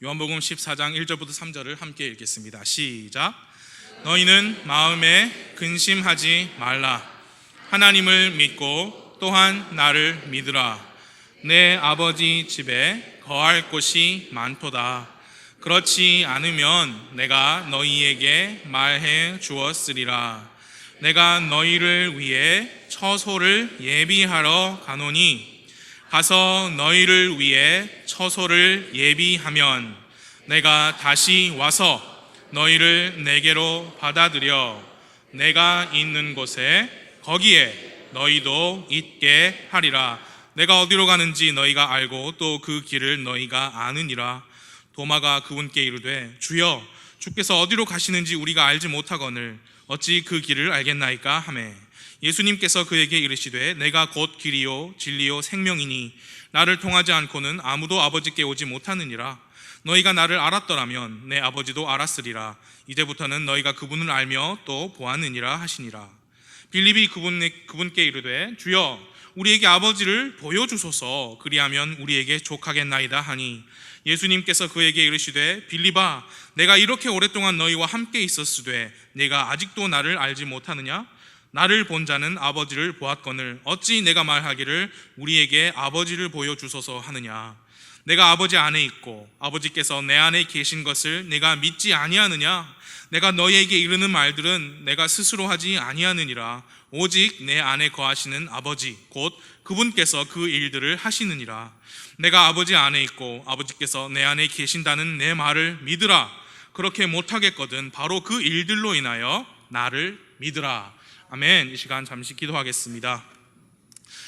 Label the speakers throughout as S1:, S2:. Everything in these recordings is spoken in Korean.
S1: 요한복음 14장 1절부터 3절을 함께 읽겠습니다. 시작. 너희는 마음에 근심하지 말라. 하나님을 믿고 또한 나를 믿으라. 내 아버지 집에 거할 곳이 많도다. 그렇지 않으면 내가 너희에게 말해 주었으리라. 내가 너희를 위해 처소를 예비하러 가노니 가서 너희를 위해 처소를 예비하면 내가 다시 와서 너희를 내게로 받아들여 내가 있는 곳에 거기에 너희도 있게 하리라. 내가 어디로 가는지 너희가 알고 또 그 길을 너희가 아느니라. 도마가 그분께 이르되 주여, 주께서 어디로 가시는지 우리가 알지 못하거늘 어찌 그 길을 알겠나이까 하매 예수님께서 그에게 이르시되 내가 곧 길이요 진리요 생명이니 나를 통하지 않고는 아무도 아버지께 오지 못하느니라. 너희가 나를 알았더라면 내 아버지도 알았으리라. 이제부터는 너희가 그분을 알며 또 보았느니라 하시니라. 빌립이 그분께 이르되 주여, 우리에게 아버지를 보여주소서. 그리하면 우리에게 족하겠나이다 하니 예수님께서 그에게 이르시되 빌립아, 내가 이렇게 오랫동안 너희와 함께 있었으되 내가 아직도 나를 알지 못하느냐? 나를 본 자는 아버지를 보았거늘 어찌 내가 말하기를 우리에게 아버지를 보여주소서 하느냐? 내가 아버지 안에 있고 아버지께서 내 안에 계신 것을 내가 믿지 아니하느냐? 내가 너희에게 이르는 말들은 내가 스스로 하지 아니하느니라. 오직 내 안에 거하시는 아버지 곧 그분께서 그 일들을 하시느니라. 내가 아버지 안에 있고 아버지께서 내 안에 계신다는 내 말을 믿으라. 그렇게 못하겠거든 바로 그 일들로 인하여 나를 믿으라. 아멘. 이 시간 잠시 기도하겠습니다.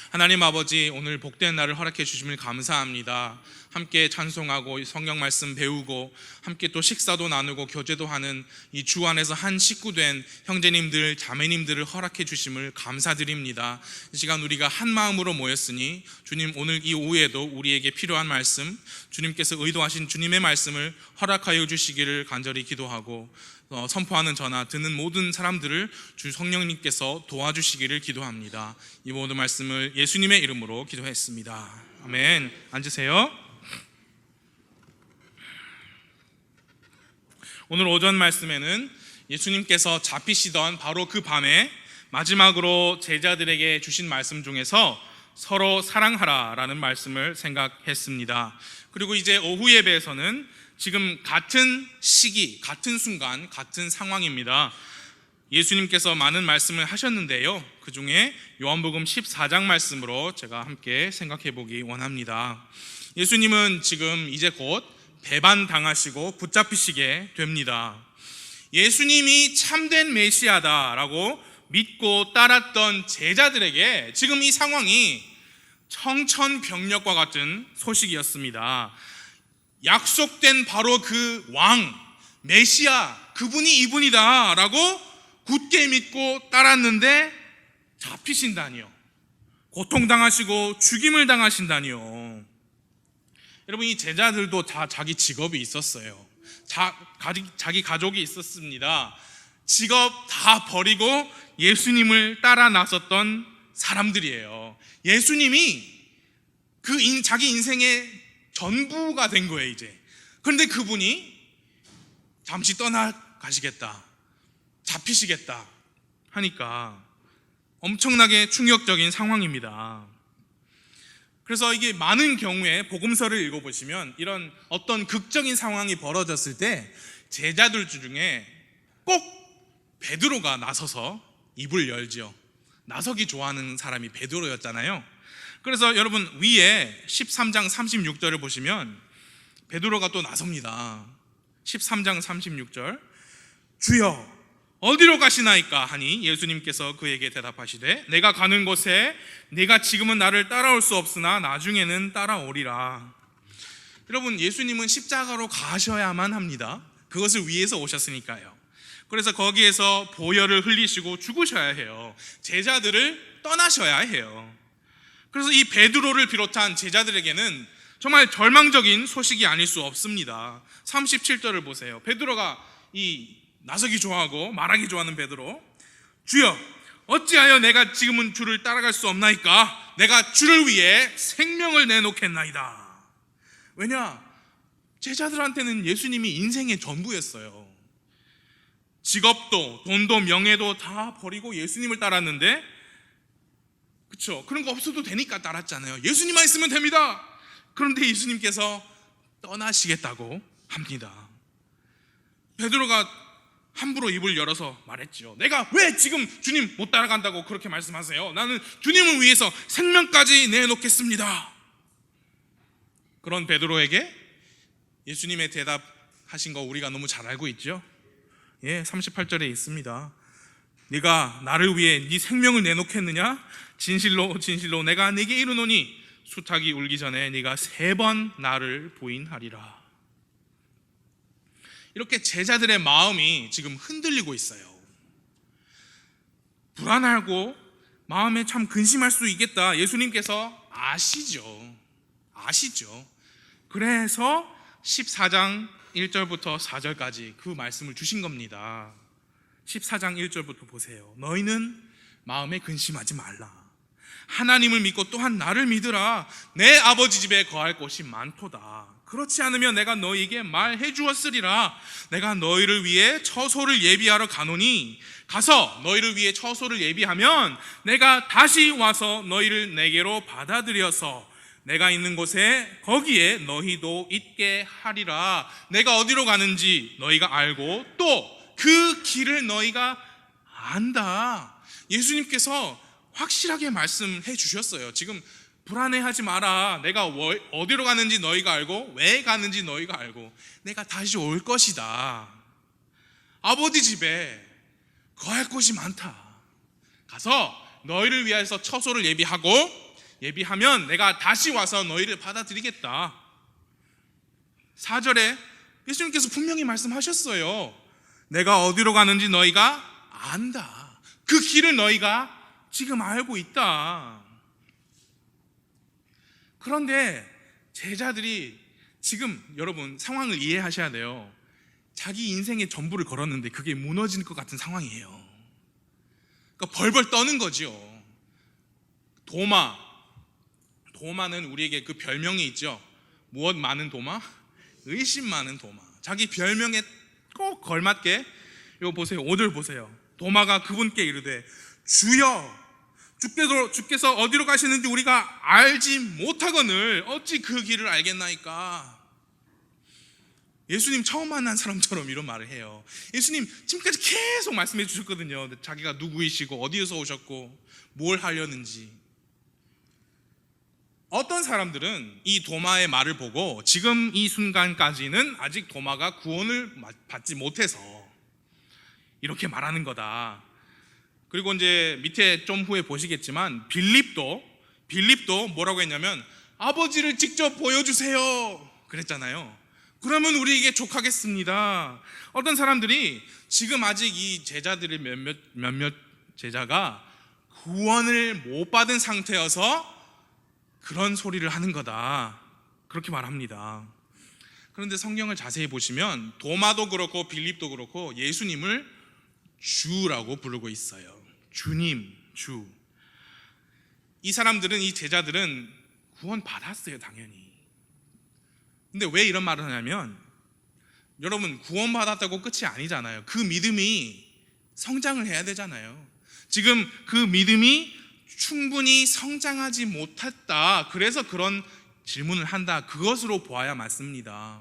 S1: 하나님 아버지, 오늘 복된 날을 허락해 주심을 감사합니다. 함께 찬송하고 성경 말씀 배우고 함께 또 식사도 나누고 교제도 하는 이 주 안에서 한 식구된 형제님들 자매님들을 허락해 주심을 감사드립니다. 이 시간 우리가 한 마음으로 모였으니 주님, 오늘 이 오후에도 우리에게 필요한 말씀, 주님께서 의도하신 주님의 말씀을 허락하여 주시기를 간절히 기도하고 선포하는 저나 듣는 모든 사람들을 주 성령님께서 도와주시기를 기도합니다. 이 모든 말씀을 예수님의 이름으로 기도했습니다. 아멘. 앉으세요. 오늘 오전 말씀에는 예수님께서 잡히시던 바로 그 밤에 마지막으로 제자들에게 주신 말씀 중에서 서로 사랑하라라는 말씀을 생각했습니다. 그리고 이제 오후 예배에서는 지금 같은 시기, 같은 순간, 같은 상황입니다. 예수님께서 많은 말씀을 하셨는데요, 그 중에 요한복음 14장 말씀으로 제가 함께 생각해 보기 원합니다. 예수님은 지금 이제 곧 배반당하시고 붙잡히시게 됩니다. 예수님이 참된 메시아다라고 믿고 따랐던 제자들에게 지금 이 상황이 청천벽력과 같은 소식이었습니다. 약속된 바로 그 왕, 메시아, 그분이 이분이다 라고 굳게 믿고 따랐는데 잡히신다니요, 고통당하시고 죽임을 당하신다니요. 여러분, 이 제자들도 다 자기 직업이 있었어요. 자기 가족이 있었습니다. 직업 다 버리고 예수님을 따라 나섰던 사람들이에요. 예수님이 자기 인생의 전부가 된 거예요 이제. 그런데 그분이 잠시 떠나가시겠다, 잡히시겠다 하니까 엄청나게 충격적인 상황입니다. 그래서 이게 많은 경우에 복음서를 읽어보시면 이런 어떤 극적인 상황이 벌어졌을 때 제자들 중에 꼭 베드로가 나서서 입을 열지요. 나서기 좋아하는 사람이 베드로였잖아요. 그래서 여러분, 위에 13장 36절을 보시면 베드로가 또 나섭니다. 13장 36절, 주여 어디로 가시나이까 하니 예수님께서 그에게 대답하시되 내가 가는 곳에 네가 지금은 나를 따라올 수 없으나 나중에는 따라오리라. 여러분, 예수님은 십자가로 가셔야만 합니다. 그것을 위해서 오셨으니까요. 그래서 거기에서 보혈을 흘리시고 죽으셔야 해요. 제자들을 떠나셔야 해요. 그래서 이 베드로를 비롯한 제자들에게는 정말 절망적인 소식이 아닐 수 없습니다. 37절을 보세요. 베드로가 나서기 좋아하고 말하기 좋아하는 베드로, 주여 어찌하여 내가 지금은 주를 따라갈 수 없나이까? 내가 주를 위해 생명을 내놓겠나이다. 왜냐? 제자들한테는 예수님이 인생의 전부였어요. 직업도 돈도 명예도 다 버리고 예수님을 따랐는데, 그렇죠? 그런 거 없어도 되니까 따랐잖아요. 예수님만 있으면 됩니다. 그런데 예수님께서 떠나시겠다고 합니다. 베드로가 함부로 입을 열어서 말했죠. 내가 왜 지금 주님 못 따라간다고 그렇게 말씀하세요? 나는 주님을 위해서 생명까지 내놓겠습니다. 그런 베드로에게 예수님의 대답하신 거 우리가 너무 잘 알고 있죠. 38절에 있습니다. 네가 나를 위해 네 생명을 내놓겠느냐? 진실로 진실로 내가 네게 이르노니 수탉이 울기 전에 네가 3번 나를 부인하리라. 이렇게 제자들의 마음이 지금 흔들리고 있어요. 불안하고 마음에 참 근심할 수 있겠다. 예수님께서 아시죠. 그래서 14장 1절부터 4절까지 그 말씀을 주신 겁니다. 14장 1절부터 보세요. 너희는 마음에 근심하지 말라. 하나님을 믿고 또한 나를 믿으라. 내 아버지 집에 거할 곳이 많도다. 그렇지 않으면 내가 너희에게 말해 주었으리라. 내가 너희를 위해 처소를 예비하러 가노니 가서 너희를 위해 처소를 예비하면 내가 다시 와서 너희를 내게로 받아들여서 내가 있는 곳에 거기에 너희도 있게 하리라. 내가 어디로 가는지 너희가 알고 또 그 길을 너희가 안다. 예수님께서 확실하게 말씀해 주셨어요. 지금 불안해하지 마라. 내가 어디로 가는지 너희가 알고 왜 가는지 너희가 알고 내가 다시 올 것이다. 아버지 집에 거할 곳이 많다. 가서 너희를 위해서 처소를 예비하면 내가 다시 와서 너희를 받아들이겠다. 4절에 예수님께서 분명히 말씀하셨어요. 내가 어디로 가는지 너희가 안다. 그 길을 너희가 지금 알고 있다. 그런데 제자들이 지금 여러분 상황을 이해하셔야 돼요. 자기 인생의 전부를 걸었는데 그게 무너지는 것 같은 상황이에요. 그러니까 벌벌 떠는 거죠. 도마는 우리에게 그 별명이 있죠. 무엇 많은 도마? 의심 많은 도마. 자기 별명에 꼭 걸맞게 이거 보세요. 5절 보세요. 도마가 그분께 이르되 주여 주께서 어디로 가시는지 우리가 알지 못하거늘 어찌 그 길을 알겠나이까. 예수님 처음 만난 사람처럼 이런 말을 해요. 예수님 지금까지 계속 말씀해 주셨거든요. 자기가 누구이시고 어디에서 오셨고 뭘 하려는지. 어떤 사람들은 이 도마의 말을 보고 지금 이 순간까지는 아직 도마가 구원을 받지 못해서 이렇게 말하는 거다. 그리고 이제 밑에 좀 후에 보시겠지만 빌립도 뭐라고 했냐면 아버지를 직접 보여주세요 그랬잖아요. 그러면 우리에게 족하겠습니다. 어떤 사람들이 지금 아직 이 제자들의 몇몇 제자가 구원을 못 받은 상태여서 그런 소리를 하는 거다 그렇게 말합니다. 그런데 성경을 자세히 보시면 도마도 그렇고 빌립도 그렇고 예수님을 주라고 부르고 있어요. 주님, 주. 이 사람들은, 이 제자들은 구원 받았어요, 당연히. 근데 왜 이런 말을 하냐면 여러분 구원 받았다고 끝이 아니잖아요. 그 믿음이 성장을 해야 되잖아요. 지금 그 믿음이 충분히 성장하지 못했다. 그래서 그런 질문을 한다. 그것으로 보아야 맞습니다.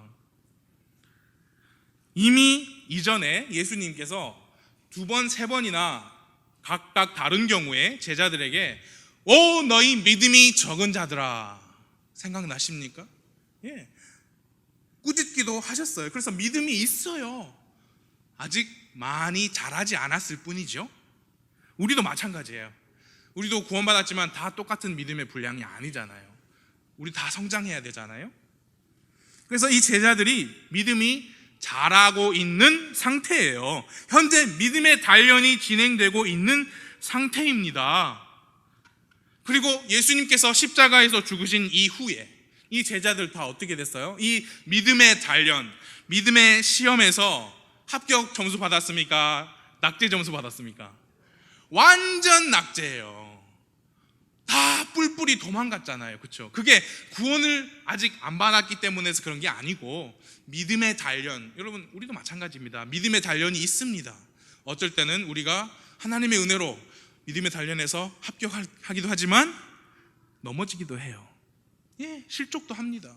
S1: 이미 이전에 예수님께서 2번, 3번이나 각각 다른 경우에 제자들에게 오 너희 믿음이 적은 자들아 생각나십니까? 예. 꾸짖기도 하셨어요. 그래서 믿음이 있어요. 아직 많이 자라지 않았을 뿐이죠. 우리도 마찬가지예요. 우리도 구원받았지만 다 똑같은 믿음의 분량이 아니잖아요. 우리 다 성장해야 되잖아요. 그래서 이 제자들이 믿음이 자라고 있는 상태예요. 현재 믿음의 단련이 진행되고 있는 상태입니다. 그리고 예수님께서 십자가에서 죽으신 이후에 이 제자들 다 어떻게 됐어요? 이 믿음의 단련, 믿음의 시험에서 합격 점수 받았습니까? 낙제 점수 받았습니까? 완전 낙제예요. 다 뿔뿔이 도망갔잖아요. 그렇죠? 그게 구원을 아직 안 받았기 때문에서 그런 게 아니고 믿음의 단련, 여러분 우리도 마찬가지입니다. 믿음의 단련이 있습니다. 어쩔 때는 우리가 하나님의 은혜로 믿음의 단련에서 합격하기도 하지만 넘어지기도 해요. 실족도 합니다.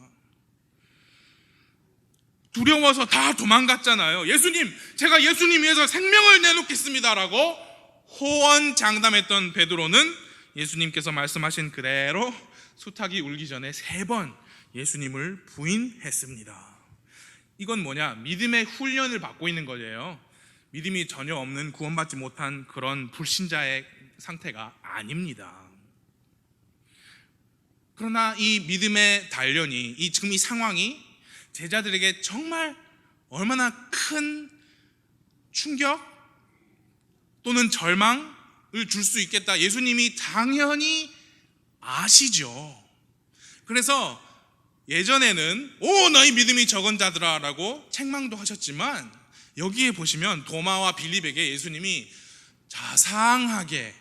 S1: 두려워서 다 도망갔잖아요. 예수님, 제가 예수님 위해서 생명을 내놓겠습니다라고 호언장담했던 베드로는 예수님께서 말씀하신 그대로 수탉이 울기 전에 3번 예수님을 부인했습니다. 이건 뭐냐? 믿음의 훈련을 받고 있는 거예요. 믿음이 전혀 없는, 구원받지 못한 그런 불신자의 상태가 아닙니다. 그러나 이 믿음의 단련이, 지금 이 상황이 제자들에게 정말 얼마나 큰 충격 또는 절망을 줄 수 있겠다, 예수님이 당연히 아시죠. 그래서 예전에는 너희 믿음이 적은 자들아 라고 책망도 하셨지만, 여기에 보시면 도마와 빌립에게 예수님이 자상하게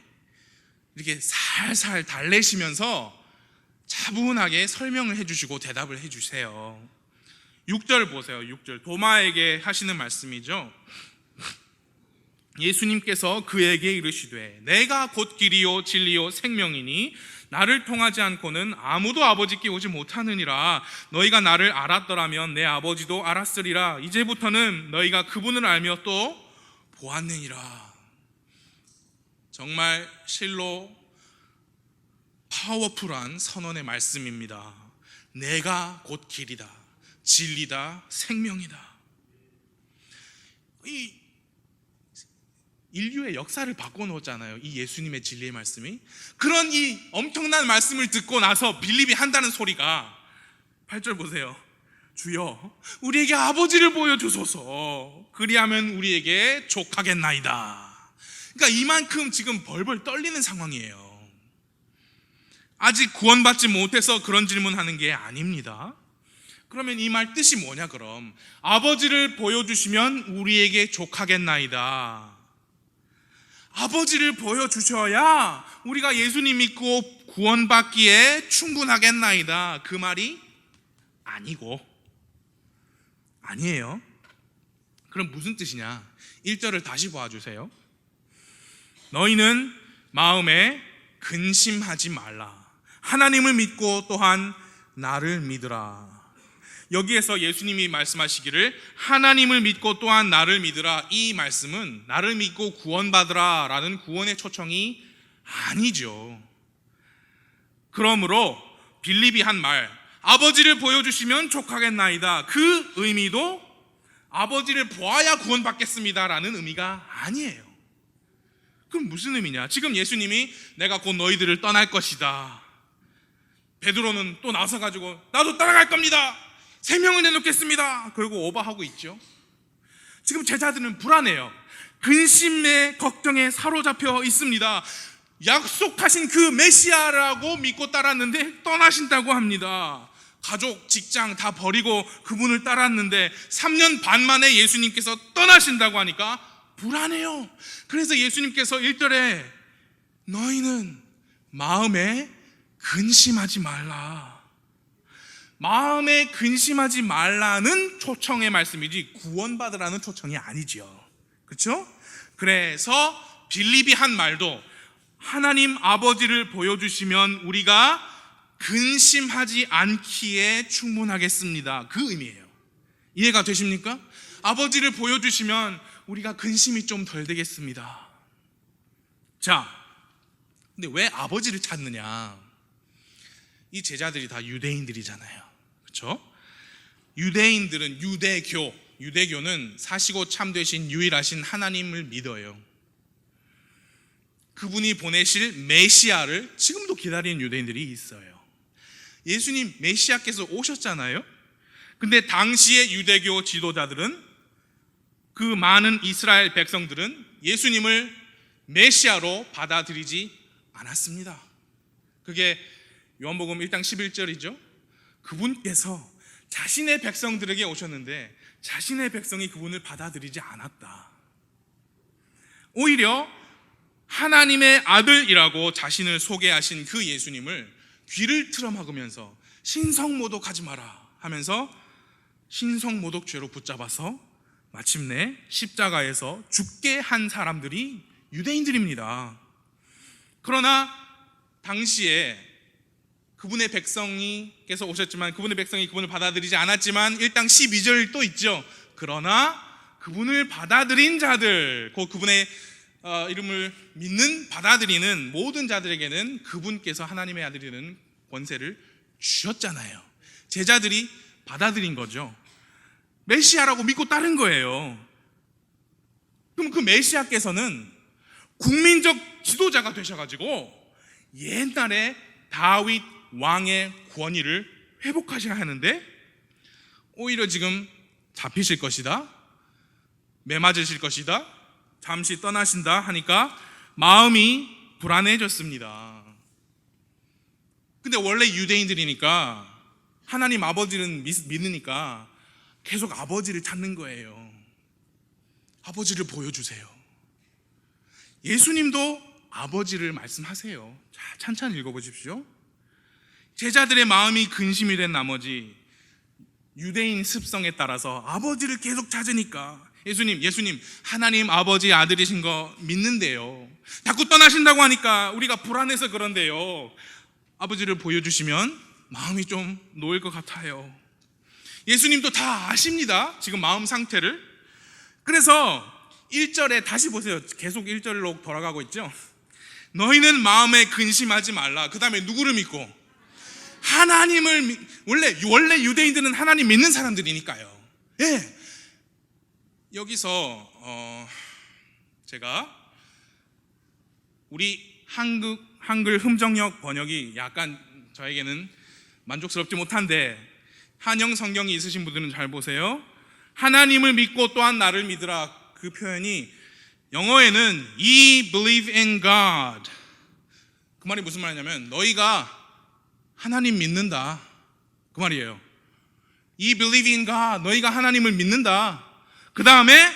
S1: 이렇게 살살 달래시면서 차분하게 설명을 해주시고 대답을 해주세요. 6절 보세요. 6절 도마에게 하시는 말씀이죠. 예수님께서 그에게 이르시되 내가 곧 길이요 진리요 생명이니 나를 통하지 않고는 아무도 아버지께 오지 못하느니라. 너희가 나를 알았더라면 내 아버지도 알았으리라. 이제부터는 너희가 그분을 알며 또 보았느니라. 정말 실로 파워풀한 선언의 말씀입니다. 내가 곧 길이다, 진리다, 생명이다. 이 인류의 역사를 바꿔놓았잖아요, 이 예수님의 진리의 말씀이. 그런 이 엄청난 말씀을 듣고 나서 빌립이 한다는 소리가 8절 보세요. 주여 우리에게 아버지를 보여주소서, 그리하면 우리에게 족하겠나이다. 그러니까 이만큼 지금 벌벌 떨리는 상황이에요. 아직 구원받지 못해서 그런 질문하는 게 아닙니다. 그러면 이 말 뜻이 뭐냐? 그럼 아버지를 보여주시면 우리에게 족하겠나이다. 아버지를 보여주셔야 우리가 예수님 믿고 구원받기에 충분하겠나이다, 그 말이 아니에요. 그럼 무슨 뜻이냐? 1절을 다시 봐주세요. 너희는 마음에 근심하지 말라. 하나님을 믿고 또한 나를 믿으라. 여기에서 예수님이 말씀하시기를 하나님을 믿고 또한 나를 믿으라, 이 말씀은 나를 믿고 구원받으라 라는 구원의 초청이 아니죠. 그러므로 빌립이 한 말, 아버지를 보여주시면 족하겠나이다, 그 의미도 아버지를 보아야 구원받겠습니다 라는 의미가 아니에요. 그럼 무슨 의미냐? 지금 예수님이 내가 곧 너희들을 떠날 것이다, 베드로는 또 나서가지고 나도 따라갈 겁니다, 생명을 내놓겠습니다, 그리고 오버하고 있죠. 지금 제자들은 불안해요. 근심에 걱정에 사로잡혀 있습니다. 약속하신 그 메시아라고 믿고 따랐는데 떠나신다고 합니다. 가족, 직장 다 버리고 그분을 따랐는데 3년 반 만에 예수님께서 떠나신다고 하니까 불안해요. 그래서 예수님께서 1절에 너희는 마음에 근심하지 말라, 마음에 근심하지 말라는 초청의 말씀이지 구원받으라는 초청이 아니죠. 그렇죠? 그래서 빌립이 한 말도 하나님 아버지를 보여주시면 우리가 근심하지 않기에 충분하겠습니다, 그 의미예요. 이해가 되십니까? 아버지를 보여주시면 우리가 근심이 좀 덜 되겠습니다. 자, 근데 왜 아버지를 찾느냐? 이 제자들이 다 유대인들이잖아요. 그렇죠? 유대인들은 유대교는 사시고 참되신 유일하신 하나님을 믿어요. 그분이 보내실 메시아를 지금도 기다리는 유대인들이 있어요. 예수님 메시아께서 오셨잖아요. 근데 당시의 유대교 지도자들은, 그 많은 이스라엘 백성들은 예수님을 메시아로 받아들이지 않았습니다. 그게 요한복음 1장 11절이죠. 그분께서 자신의 백성들에게 오셨는데 자신의 백성이 그분을 받아들이지 않았다. 오히려 하나님의 아들이라고 자신을 소개하신 그 예수님을 귀를 틀어막으면서 신성모독하지 마라 하면서 신성모독죄로 붙잡아서 마침내 십자가에서 죽게 한 사람들이 유대인들입니다. 그러나 당시에 그분의 백성이께서 오셨지만 그분의 백성이 그분을 받아들이지 않았지만 1장 12절 또 있죠. 그러나 그분을 받아들인 자들, 곧 그분의 이름을 믿는 받아들이는 모든 자들에게는 그분께서 하나님의 아들이라는 권세를 주셨잖아요. 제자들이 받아들인 거죠. 메시아라고 믿고 따른 거예요. 그럼 그 메시아께서는 국민적 지도자가 되셔가지고 옛날에 다윗 왕의 권위를 회복하셔야 하는데 오히려 지금 잡히실 것이다, 매맞으실 것이다, 잠시 떠나신다 하니까 마음이 불안해졌습니다. 근데 원래 유대인들이니까 하나님 아버지는 믿으니까 계속 아버지를 찾는 거예요. 아버지를 보여주세요. 예수님도 아버지를 말씀하세요. 자, 찬찬히 읽어보십시오. 제자들의 마음이 근심이 된 나머지 유대인 습성에 따라서 아버지를 계속 찾으니까 예수님 하나님 아버지 아들이신 거 믿는데요, 자꾸 떠나신다고 하니까 우리가 불안해서 그런데요, 아버지를 보여주시면 마음이 좀 놓일 것 같아요. 예수님도 다 아십니다, 지금 마음 상태를. 그래서 1절에 다시 보세요. 계속 1절로 돌아가고 있죠. 너희는 마음에 근심하지 말라. 그 다음에 누구를 믿고? 하나님을 원래 유대인들은 하나님 믿는 사람들이니까요. 예. 여기서 제가 우리 한글 흠정역 번역이 약간 저에게는 만족스럽지 못한데 한영 성경이 있으신 분들은 잘 보세요. 하나님을 믿고 또한 나를 믿으라. 그 표현이 영어에는 Ye believe in God. 그 말이 무슨 말이냐면 너희가 하나님 믿는다, 그 말이에요. Ye believe in God. 너희가 하나님을 믿는다. 그 다음에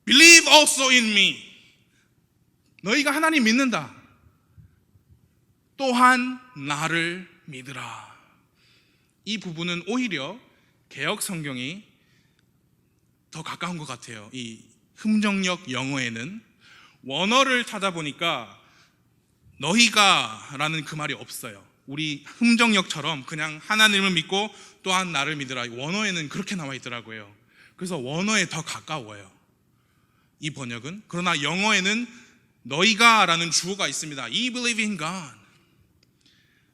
S1: believe also in me. 너희가 하나님 믿는다. 또한 나를 믿으라. 이 부분은 오히려 개역 성경이 더 가까운 것 같아요. 이 흠정역 영어에는 원어를 찾아보니까 너희가 라는 그 말이 없어요. 우리 흠정역처럼 그냥 하나님을 믿고 또한 나를 믿으라, 원어에는 그렇게 나와 있더라고요. 그래서 원어에 더 가까워요, 이 번역은. 그러나 영어에는 너희가 라는 주어가 있습니다. You believe in God.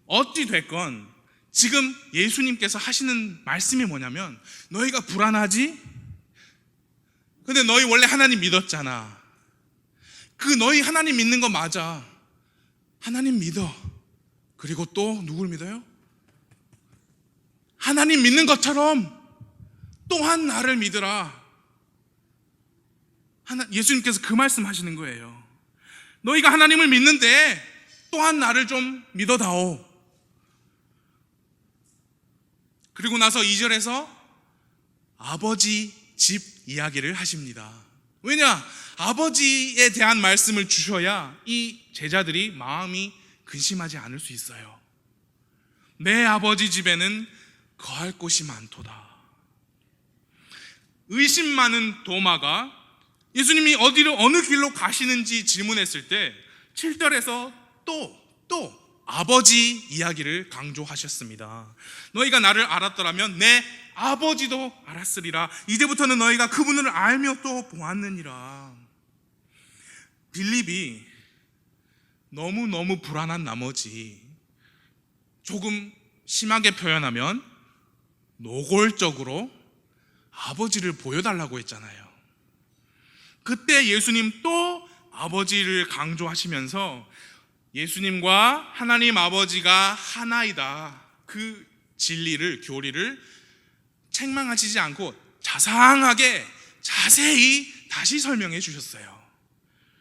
S1: 어찌 됐건 지금 예수님께서 하시는 말씀이 뭐냐면 너희가 불안하지? 근데 너희 원래 하나님 믿었잖아. 그 너희 하나님 믿는 거 맞아. 하나님 믿어. 그리고 또 누굴 믿어요? 하나님 믿는 것처럼 또한 나를 믿으라. 예수님께서 그 말씀 하시는 거예요. 너희가 하나님을 믿는데 또한 나를 좀 믿어다오. 그리고 나서 2절에서 아버지 집 이야기를 하십니다. 왜냐? 아버지에 대한 말씀을 주셔야 이 제자들이 마음이 근심하지 않을 수 있어요. 내 아버지 집에는 거할 곳이 많도다. 의심 많은 도마가 예수님이 어느 길로 가시는지 질문했을 때 7절에서 또 아버지 이야기를 강조하셨습니다. 너희가 나를 알았더라면 내 아버지도 알았으리라. 이제부터는 너희가 그분을 알며 또 보았느니라. 빌립이 너무 불안한 나머지 조금 심하게 표현하면 노골적으로 아버지를 보여달라고 했잖아요. 그때 예수님 또 아버지를 강조하시면서 예수님과 하나님 아버지가 하나이다, 그 진리를, 교리를 책망하시지 않고 자상하게 자세히 다시 설명해 주셨어요.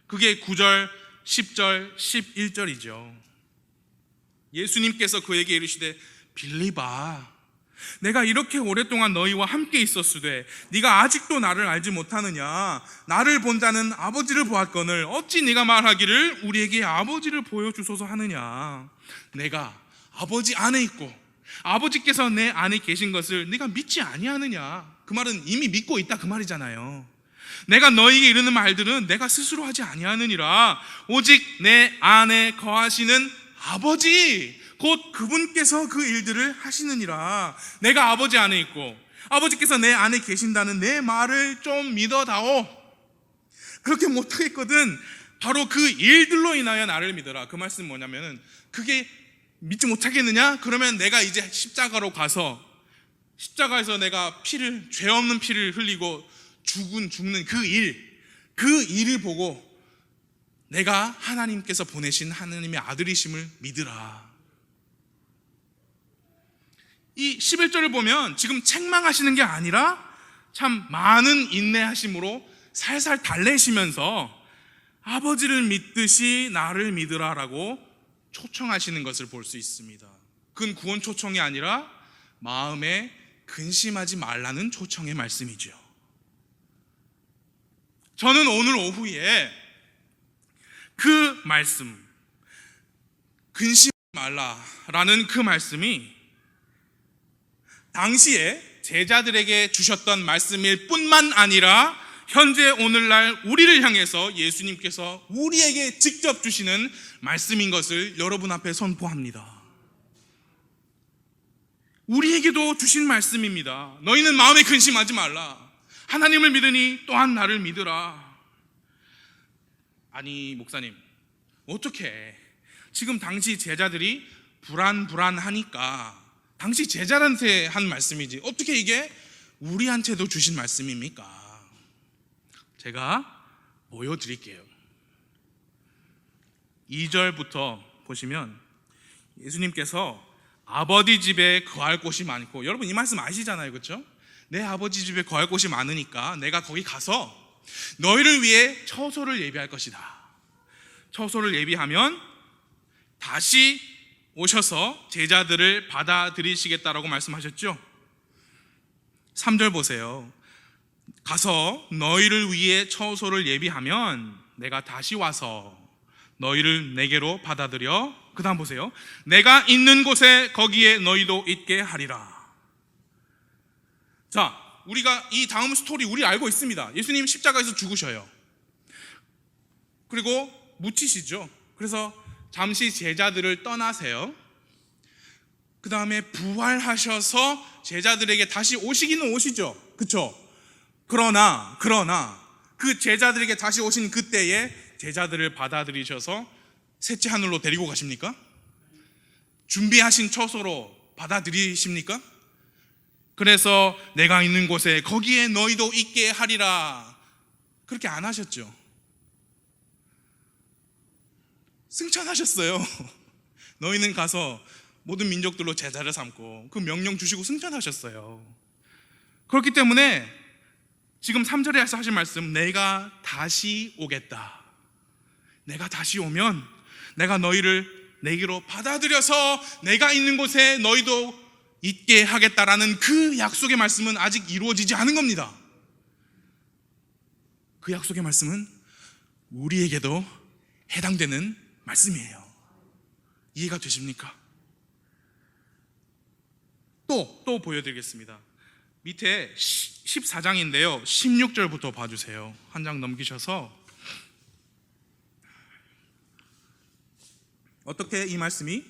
S1: 그게 9절, 10절, 11절이죠. 예수님께서 그에게 이르시되 빌립아, 내가 이렇게 오랫동안 너희와 함께 있었으되 네가 아직도 나를 알지 못하느냐? 나를 본 자는 아버지를 보았거늘 어찌 네가 말하기를 우리에게 아버지를 보여주소서 하느냐? 내가 아버지 안에 있고 아버지께서 내 안에 계신 것을 네가 믿지 아니하느냐? 그 말은 이미 믿고 있다 그 말이잖아요. 내가 너희에게 이르는 말들은 내가 스스로 하지 아니하느니라. 오직 내 안에 거하시는 아버지 곧 그분께서 그 일들을 하시느니라. 내가 아버지 안에 있고 아버지께서 내 안에 계신다는 내 말을 좀 믿어다오. 그렇게 못하겠거든 바로 그 일들로 인하여 나를 믿어라. 그 말씀은 뭐냐면은 그게 믿지 못하겠느냐? 그러면 내가 이제 십자가로 가서 십자가에서 내가 피를, 죄 없는 피를 흘리고 죽는 그 일을 보고 내가 하나님께서 보내신 하나님의 아들이심을 믿으라. 이 11절을 보면 지금 책망하시는 게 아니라 참 많은 인내하심으로 살살 달래시면서 아버지를 믿듯이 나를 믿으라라고 초청하시는 것을 볼 수 있습니다. 그건 구원 초청이 아니라 마음에 근심하지 말라는 초청의 말씀이죠. 저는 오늘 오후에 그 말씀, 근심하지 말라라는 그 말씀이 당시에 제자들에게 주셨던 말씀일 뿐만 아니라 현재 오늘날 우리를 향해서 예수님께서 우리에게 직접 주시는 말씀인 것을 여러분 앞에 선포합니다. 우리에게도 주신 말씀입니다. 너희는 마음에 근심하지 말라. 하나님을 믿으니 또한 나를 믿으라. 아니 목사님, 어떻게 지금 당시 제자들이 불안하니까 당시 제자한테 한 말씀이지 어떻게 이게 우리한테도 주신 말씀입니까? 제가 보여드릴게요. 2절부터 보시면 예수님께서 아버지 집에 거할 곳이 많고, 여러분 이 말씀 아시잖아요, 그렇죠? 내 아버지 집에 거할 곳이 많으니까 내가 거기 가서 너희를 위해 처소를 예비할 것이다. 처소를 예비하면 다시 오셔서 제자들을 받아들이시겠다라고 말씀하셨죠. 3절 보세요. 가서 너희를 위해 처소를 예비하면 내가 다시 와서 너희를 내게로 받아들여, 그 다음 보세요. 내가 있는 곳에 거기에 너희도 있게 하리라. 자, 우리가 이 다음 스토리 우리 알고 있습니다. 예수님 십자가에서 죽으셔요. 그리고 묻히시죠. 그래서 잠시 제자들을 떠나세요. 그 다음에 부활하셔서 제자들에게 다시 오시기는 오시죠. 그렇죠? 그러나 그 제자들에게 다시 오신 그때에 제자들을 받아들이셔서 셋째 하늘로 데리고 가십니까? 준비하신 처소로 받아들이십니까? 그래서 내가 있는 곳에 거기에 너희도 있게 하리라, 그렇게 안 하셨죠. 승천하셨어요. 너희는 가서 모든 민족들로 제자를 삼고, 그 명령 주시고 승천하셨어요. 그렇기 때문에 지금 3절에서 하신 말씀, 내가 다시 오겠다. 내가 다시 오면 내가 너희를 내게로 받아들여서 내가 있는 곳에 너희도 있게 하겠다라는 그 약속의 말씀은 아직 이루어지지 않은 겁니다. 그 약속의 말씀은 우리에게도 해당되는 말씀이에요. 이해가 되십니까? 또 보여드리겠습니다. 밑에 14장인데요 16절부터 봐주세요. 한 장 넘기셔서 어떻게 이 말씀이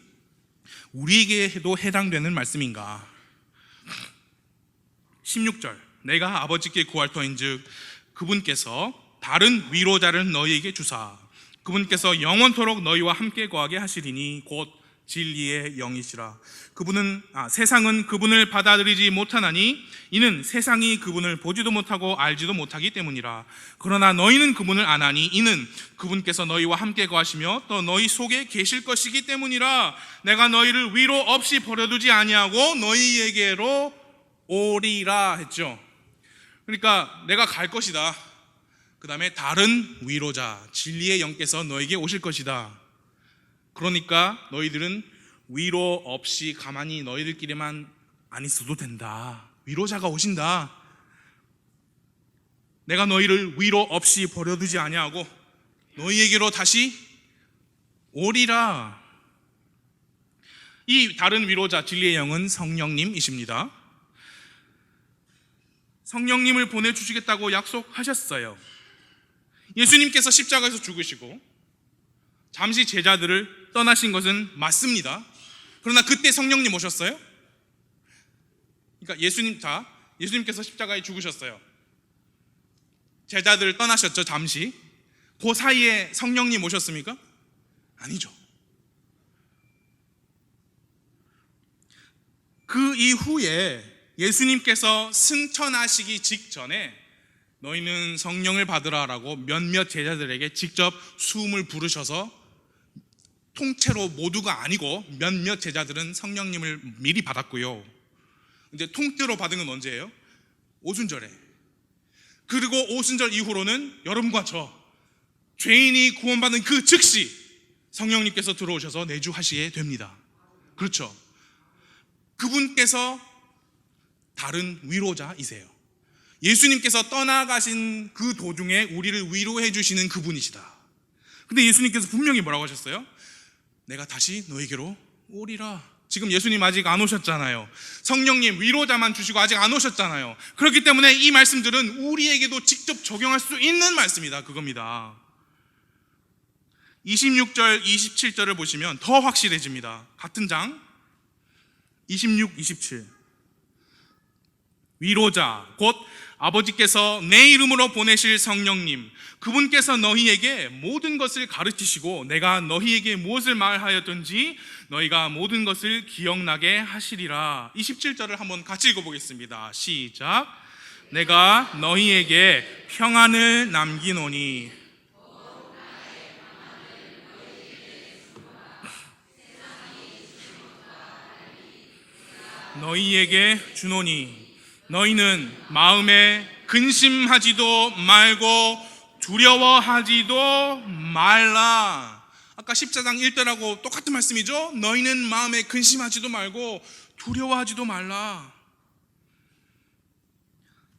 S1: 우리에게도 해당되는 말씀인가. 16절, 내가 아버지께 구할 터인즉 그분께서 다른 위로자를 너희에게 주사 그분께서 영원토록 너희와 함께 거하게 하시리니 곧 진리의 영이시라. 세상은 그분을 받아들이지 못하나니 이는 세상이 그분을 보지도 못하고 알지도 못하기 때문이라. 그러나 너희는 그분을 아나니 이는 그분께서 너희와 함께 거하시며 또 너희 속에 계실 것이기 때문이라. 내가 너희를 위로 없이 버려두지 아니하고 너희에게로 오리라 했죠. 그러니까 내가 갈 것이다. 그 다음에 다른 위로자 진리의 영께서 너에게 오실 것이다. 그러니까 너희들은 위로 없이 가만히 너희들끼리만 안 있어도 된다. 위로자가 오신다. 내가 너희를 위로 없이 버려두지 아니하고 너희에게로 다시 오리라. 이 다른 위로자 진리의 영은 성령님이십니다. 성령님을 보내주시겠다고 약속하셨어요. 예수님께서 십자가에서 죽으시고 잠시 제자들을 떠나신 것은 맞습니다. 그러나 그때 성령님 오셨어요? 그러니까 예수님께서 십자가에 죽으셨어요. 제자들 떠나셨죠, 잠시. 그 사이에 성령님 오셨습니까? 아니죠. 그 이후에 예수님께서 승천하시기 직전에 너희는 성령을 받으라라고 몇몇 제자들에게 직접 수음을 부르셔서 통째로 모두가 아니고 몇몇 제자들은 성령님을 미리 받았고요. 이제 통째로 받은 건 언제예요? 오순절에. 그리고 오순절 이후로는 여러분과 저 죄인이 구원받는 그 즉시 성령님께서 들어오셔서 내주하시게 됩니다. 그렇죠. 그분께서 다른 위로자이세요. 예수님께서 떠나가신 그 도중에 우리를 위로해 주시는 그분이시다. 근데 예수님께서 분명히 뭐라고 하셨어요? 내가 다시 너에게로 오리라. 지금 예수님 아직 안 오셨잖아요. 성령님 위로자만 주시고 아직 안 오셨잖아요. 그렇기 때문에 이 말씀들은 우리에게도 직접 적용할 수 있는 말씀이다. 그겁니다. 26절, 27절을 보시면 더 확실해집니다. 같은 장 26, 27. 위로자 곧 아버지께서 내 이름으로 보내실 성령님, 그분께서 너희에게 모든 것을 가르치시고 내가 너희에게 무엇을 말하였든지 너희가 모든 것을 기억나게 하시리라. 27절을 한번 같이 읽어보겠습니다. 시작. 내가 너희에게 평안을 남기노니 너희에게 주노니 너희는 마음에 근심하지도 말고 두려워하지도 말라. 아까 14장 1절하고 똑같은 말씀이죠. 너희는 마음에 근심하지도 말고 두려워하지도 말라.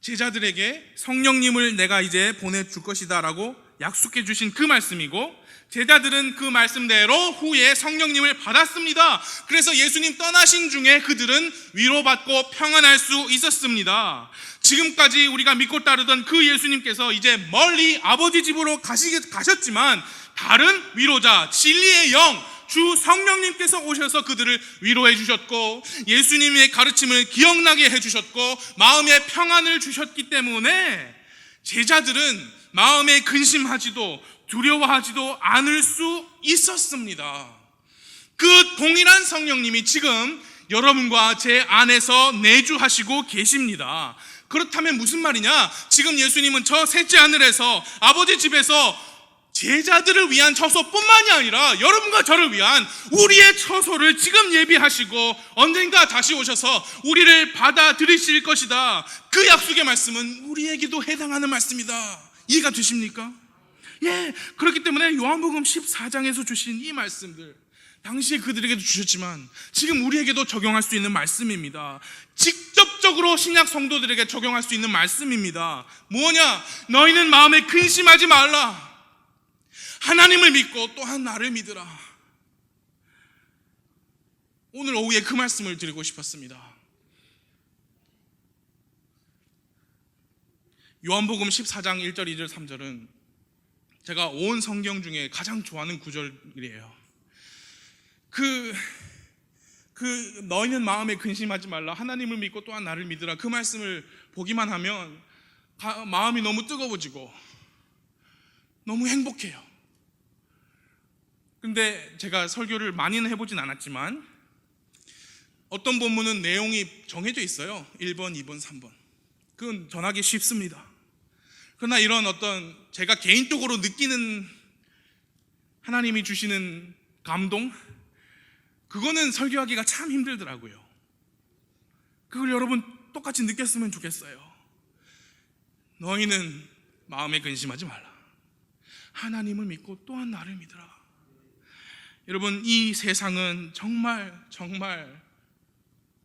S1: 제자들에게 성령님을 내가 이제 보내줄 것이다 라고 약속해 주신 그 말씀이고, 제자들은 그 말씀대로 후에 성령님을 받았습니다. 그래서 예수님 떠나신 중에 그들은 위로받고 평안할 수 있었습니다. 지금까지 우리가 믿고 따르던 그 예수님께서 이제 멀리 아버지 집으로 가셨지만 다른 위로자 진리의 영 주 성령님께서 오셔서 그들을 위로해 주셨고 예수님의 가르침을 기억나게 해 주셨고 마음의 평안을 주셨기 때문에 제자들은 마음에 근심하지도 두려워하지도 않을 수 있었습니다. 그 동일한 성령님이 지금 여러분과 제 안에서 내주하시고 계십니다. 그렇다면 무슨 말이냐? 지금 예수님은 저 셋째 하늘에서 아버지 집에서 제자들을 위한 처소뿐만이 아니라 여러분과 저를 위한 우리의 처소를 지금 예비하시고 언젠가 다시 오셔서 우리를 받아들이실 것이다. 그 약속의 말씀은 우리에게도 해당하는 말씀이다. 이해가 되십니까? 예, 그렇기 때문에 요한복음 14장에서 주신 이 말씀들 당시에 그들에게도 주셨지만 지금 우리에게도 적용할 수 있는 말씀입니다. 직접적으로 신약 성도들에게 적용할 수 있는 말씀입니다. 뭐냐? 너희는 마음에 근심하지 말라. 하나님을 믿고 또한 나를 믿으라. 오늘 오후에 그 말씀을 드리고 싶었습니다. 요한복음 14장 1절, 2절, 3절은 제가 온 성경 중에 가장 좋아하는 구절이에요. 너희는 마음에 근심하지 말라. 하나님을 믿고 또한 나를 믿으라. 그 말씀을 보기만 하면 마음이 너무 뜨거워지고 너무 행복해요. 근데 제가 설교를 많이는 해보진 않았지만 어떤 본문은 내용이 정해져 있어요. 1번, 2번, 3번. 그건 전하기 쉽습니다. 그러나 이런 어떤 제가 개인적으로 느끼는 하나님이 주시는 감동, 그거는 설교하기가 참 힘들더라고요. 그걸 여러분 똑같이 느꼈으면 좋겠어요. 너희는 마음에 근심하지 말라. 하나님을 믿고 또한 나를 믿으라. 여러분, 이 세상은 정말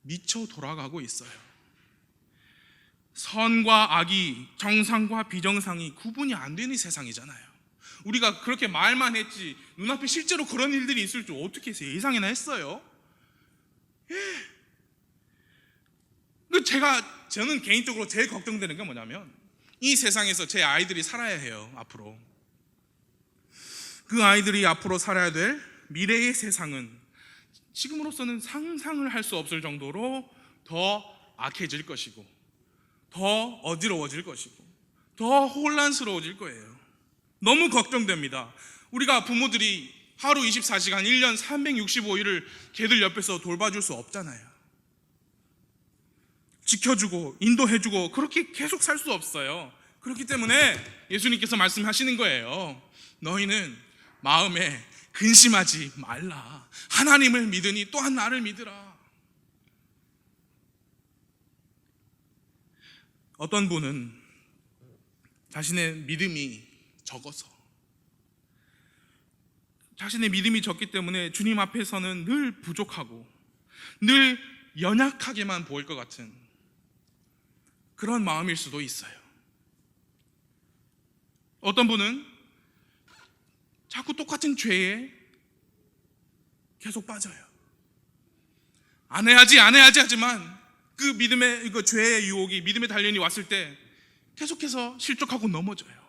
S1: 미쳐 돌아가고 있어요. 선과 악이, 정상과 비정상이 구분이 안 되는 세상이잖아요. 우리가 그렇게 말만 했지 눈앞에 실제로 그런 일들이 있을 줄 어떻게 예상이나 했어요? 저는 개인적으로 제일 걱정되는 게 뭐냐면 이 세상에서 제 아이들이 살아야 해요. 앞으로 그 아이들이 앞으로 살아야 될 미래의 세상은 지금으로서는 상상을 할 수 없을 정도로 더 악해질 것이고, 더 어지러워질 것이고, 더 혼란스러워질 거예요. 너무 걱정됩니다. 우리가 부모들이 하루 24시간 1년 365일을 걔들 옆에서 돌봐줄 수 없잖아요. 지켜주고 인도해주고 그렇게 계속 살 수 없어요. 그렇기 때문에 예수님께서 말씀하시는 거예요. 너희는 마음에 근심하지 말라. 하나님을 믿으니 또한 나를 믿으라. 어떤 분은 자신의 믿음이 적어서, 자신의 믿음이 적기 때문에 주님 앞에서는 늘 부족하고 늘 연약하게만 보일 것 같은 그런 마음일 수도 있어요. 어떤 분은 자꾸 똑같은 죄에 계속 빠져요. 안 해야지 하지만 그 믿음의 죄의 유혹이, 믿음의 단련이 왔을 때 계속해서 실족하고 넘어져요.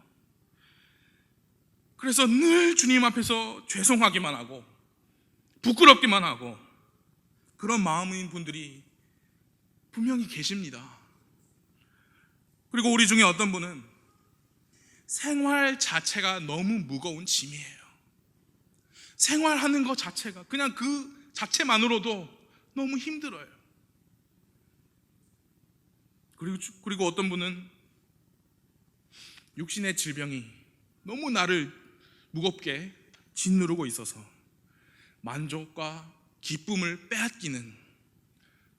S1: 그래서 늘 주님 앞에서 죄송하기만 하고 부끄럽기만 하고 그런 마음인 분들이 분명히 계십니다. 그리고 우리 중에 어떤 분은 생활 자체가 너무 무거운 짐이에요. 생활하는 것 자체가, 그냥 그 자체만으로도 너무 힘들어요. 그리고 어떤 분은 육신의 질병이 너무 나를 무겁게 짓누르고 있어서 만족과 기쁨을 빼앗기는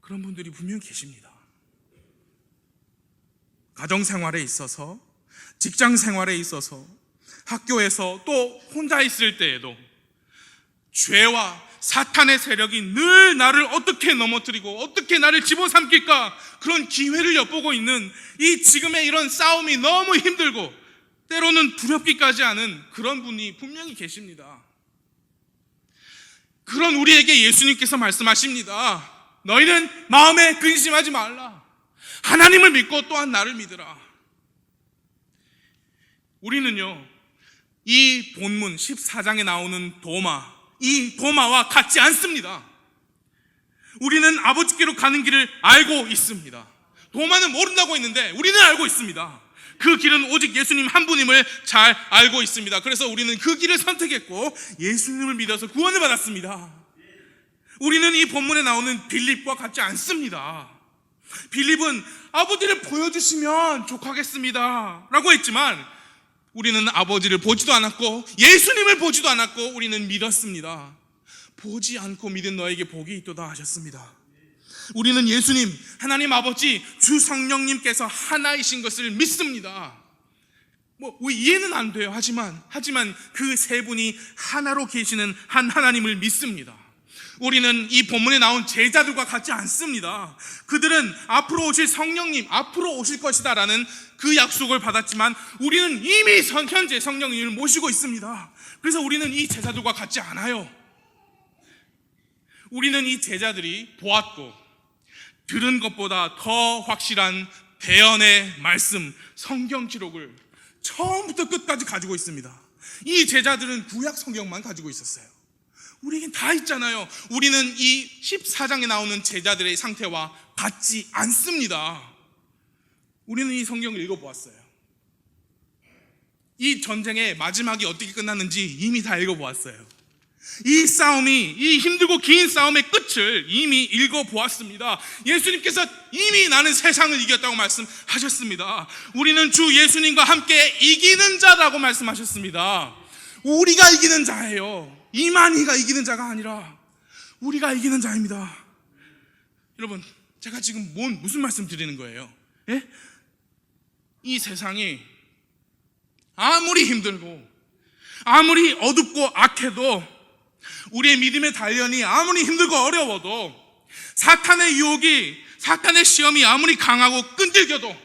S1: 그런 분들이 분명히 계십니다. 가정생활에 있어서, 직장생활에 있어서, 학교에서 또 혼자 있을 때에도 죄와 사탄의 세력이 늘 나를 어떻게 넘어뜨리고 어떻게 나를 집어삼킬까, 그런 기회를 엿보고 있는 이 지금의 이런 싸움이 너무 힘들고 때로는 두렵기까지 하는 그런 분이 분명히 계십니다. 그런 우리에게 예수님께서 말씀하십니다. 너희는 마음에 근심하지 말라. 하나님을 믿고 또한 나를 믿으라. 우리는요, 이 본문 14장에 나오는 도마, 이 도마와 같지 않습니다. 우리는 아버지께로 가는 길을 알고 있습니다. 도마는 모른다고 했는데 우리는 알고 있습니다. 그 길은 오직 예수님 한 분임을 잘 알고 있습니다. 그래서 우리는 그 길을 선택했고 예수님을 믿어서 구원을 받았습니다. 우리는 이 본문에 나오는 빌립과 같지 않습니다. 빌립은 아버지를 보여주시면 족하겠습니다 라고 했지만 우리는 아버지를 보지도 않았고 예수님을 보지도 않았고 우리는 믿었습니다. 보지 않고 믿은 너에게 복이 있도다 하셨습니다. 우리는 예수님, 하나님 아버지, 주 성령님께서 하나이신 것을 믿습니다. 이해는 안 돼요. 하지만 그 세 분이 하나로 계시는 한 하나님을 믿습니다. 우리는 이 본문에 나온 제자들과 같지 않습니다. 그들은 앞으로 오실 성령님, 앞으로 오실 것이다 라는 그 약속을 받았지만 우리는 이미 현재 성령님을 모시고 있습니다. 그래서 우리는 이 제자들과 같지 않아요. 우리는 이 제자들이 보았고 들은 것보다 더 확실한 대언의 말씀, 성경 기록을 처음부터 끝까지 가지고 있습니다. 이 제자들은 구약 성경만 가지고 있었어요. 우리에겐 다 있잖아요. 우리는 이 14장에 나오는 제자들의 상태와 같지 않습니다. 우리는 이 성경을 읽어보았어요. 이 전쟁의 마지막이 어떻게 끝났는지 이미 다 읽어보았어요. 이 싸움이, 이 힘들고 긴 싸움의 끝을 이미 읽어보았습니다. 예수님께서 이미 나는 세상을 이겼다고 말씀하셨습니다. 우리는 주 예수님과 함께 이기는 자라고 말씀하셨습니다. 우리가 이기는 자예요. 이만희가 이기는 자가 아니라 우리가 이기는 자입니다. 여러분, 제가 지금 무슨 말씀 드리는 거예요? 예? 이 세상이 아무리 힘들고 아무리 어둡고 악해도, 우리의 믿음의 단련이 아무리 힘들고 어려워도 사탄의 유혹이, 사탄의 시험이 아무리 강하고 끈질겨도,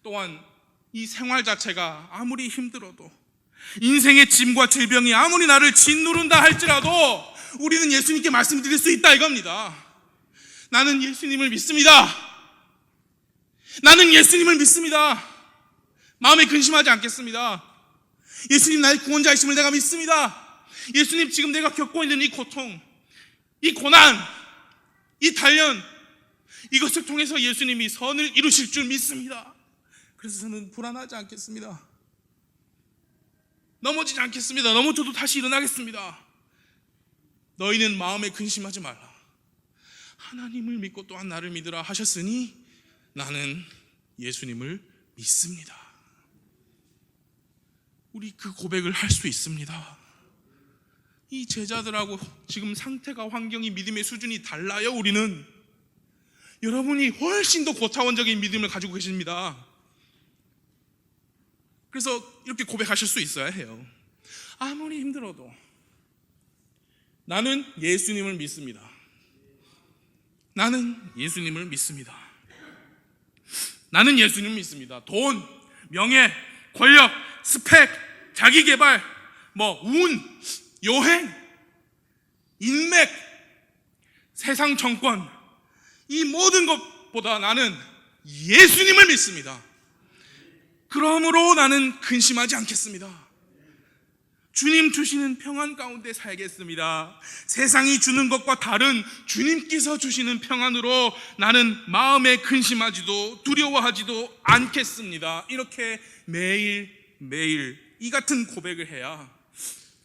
S1: 또한 이 생활 자체가 아무리 힘들어도, 인생의 짐과 질병이 아무리 나를 짓누른다 할지라도 우리는 예수님께 말씀드릴 수 있다 이겁니다. 나는 예수님을 믿습니다. 나는 예수님을 믿습니다. 마음에 근심하지 않겠습니다. 예수님 나의 구원자이심을 내가 믿습니다. 예수님 지금 내가 겪고 있는 이 고통, 이 고난, 이 단련, 이것을 통해서 예수님이 선을 이루실 줄 믿습니다. 그래서 저는 불안하지 않겠습니다. 넘어지지 않겠습니다. 넘어져도 다시 일어나겠습니다. 너희는 마음에 근심하지 말라. 하나님을 믿고 또한 나를 믿으라 하셨으니 나는 예수님을 믿습니다. 우리 그 고백을 할 수 있습니다. 이 제자들하고 지금 상태가, 환경이, 믿음의 수준이 달라요. 우리는 여러분이 훨씬 더 고차원적인 믿음을 가지고 계십니다. 그래서 이렇게 고백하실 수 있어야 해요. 아무리 힘들어도 나는 예수님을 믿습니다. 나는 예수님을 믿습니다. 나는 예수님을 믿습니다. 돈, 명예, 권력, 스펙, 자기개발, 운, 여행, 인맥, 세상 정권, 이 모든 것보다 나는 예수님을 믿습니다. 그러므로 나는 근심하지 않겠습니다. 주님 주시는 평안 가운데 살겠습니다. 세상이 주는 것과 다른 주님께서 주시는 평안으로 나는 마음에 근심하지도 두려워하지도 않겠습니다. 이렇게 매일매일 이 같은 고백을 해야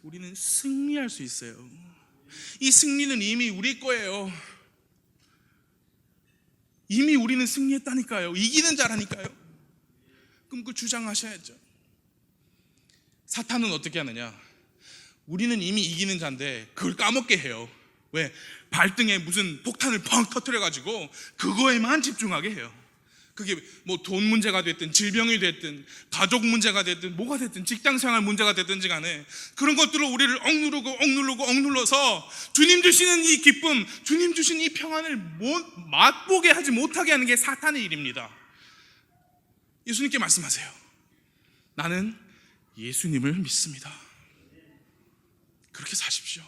S1: 우리는 승리할 수 있어요. 이 승리는 이미 우리 거예요. 이미 우리는 승리했다니까요. 이기는 자라니까요. 그럼 그 주장하셔야죠. 사탄은 어떻게 하느냐? 우리는 이미 이기는 자인데 그걸 까먹게 해요. 왜? 발등에 무슨 폭탄을 펑 터뜨려가지고 그거에만 집중하게 해요. 그게 돈 문제가 됐든, 질병이 됐든, 가족 문제가 됐든, 뭐가 됐든, 직장생활 문제가 됐든지 간에 그런 것들로 우리를 억눌러서 주님 주시는 이 기쁨, 주님 주신 이 평안을 맛보게 하지 못하게 하는 게 사탄의 일입니다. 예수님께 말씀하세요. 나는 예수님을 믿습니다. 그렇게 사십시오.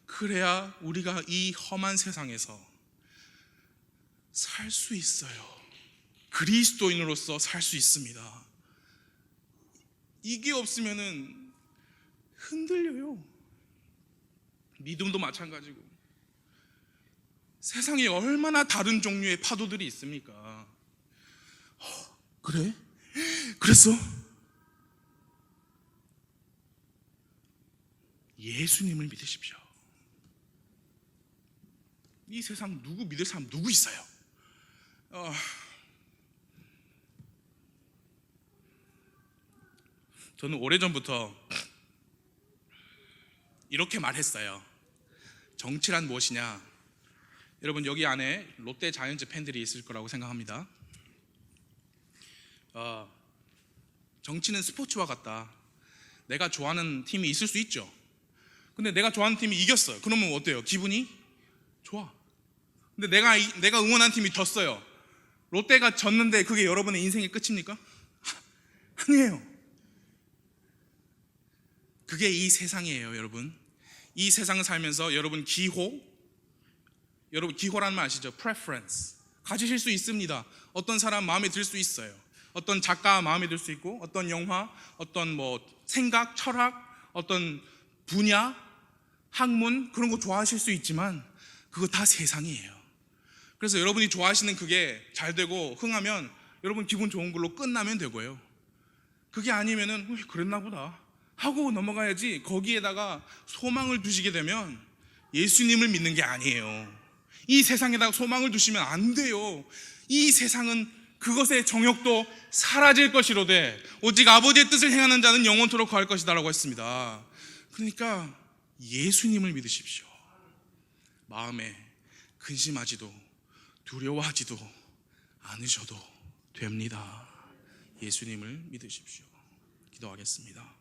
S1: 그래야 우리가 이 험한 세상에서 살 수 있어요. 그리스도인으로서 살 수 있습니다. 이게 없으면은 흔들려요. 믿음도 마찬가지고. 세상에 얼마나 다른 종류의 파도들이 있습니까? 그래? 그랬어? 예수님을 믿으십시오. 이 세상 누구 믿을 사람 누구 있어요? 저는 오래전부터 이렇게 말했어요. 정치란 무엇이냐? 여러분 여기 안에 롯데 자이언츠 팬들이 있을 거라고 생각합니다. 정치는 스포츠와 같다. 내가 좋아하는 팀이 있을 수 있죠. 근데 내가 좋아하는 팀이 이겼어요. 그러면 어때요? 기분이 좋아. 근데 내가 응원한 팀이 졌어요. 롯데가 졌는데 그게 여러분의 인생의 끝입니까? 아니에요. 그게 이 세상이에요, 여러분. 이 세상을 살면서 여러분 기호라는 말 아시죠? preference 가지실 수 있습니다. 어떤 사람 마음에 들 수 있어요. 어떤 작가 마음에 들 수 있고, 어떤 영화, 어떤 생각, 철학, 어떤 분야, 학문 그런 거 좋아하실 수 있지만 그거 다 세상이에요. 그래서 여러분이 좋아하시는 그게 잘 되고 흥하면 여러분 기분 좋은 걸로 끝나면 되고요. 그게 아니면은 그랬나 보다 하고 넘어가야지. 거기에다가 소망을 두시게 되면 예수님을 믿는 게 아니에요. 이 세상에다가 소망을 두시면 안 돼요. 이 세상은 그것의 정욕도 사라질 것이로되 오직 아버지의 뜻을 행하는 자는 영원토록 거할 것이다 라고 했습니다. 그러니까 예수님을 믿으십시오. 마음에 근심하지도 두려워하지도 않으셔도 됩니다. 예수님을 믿으십시오. 기도하겠습니다.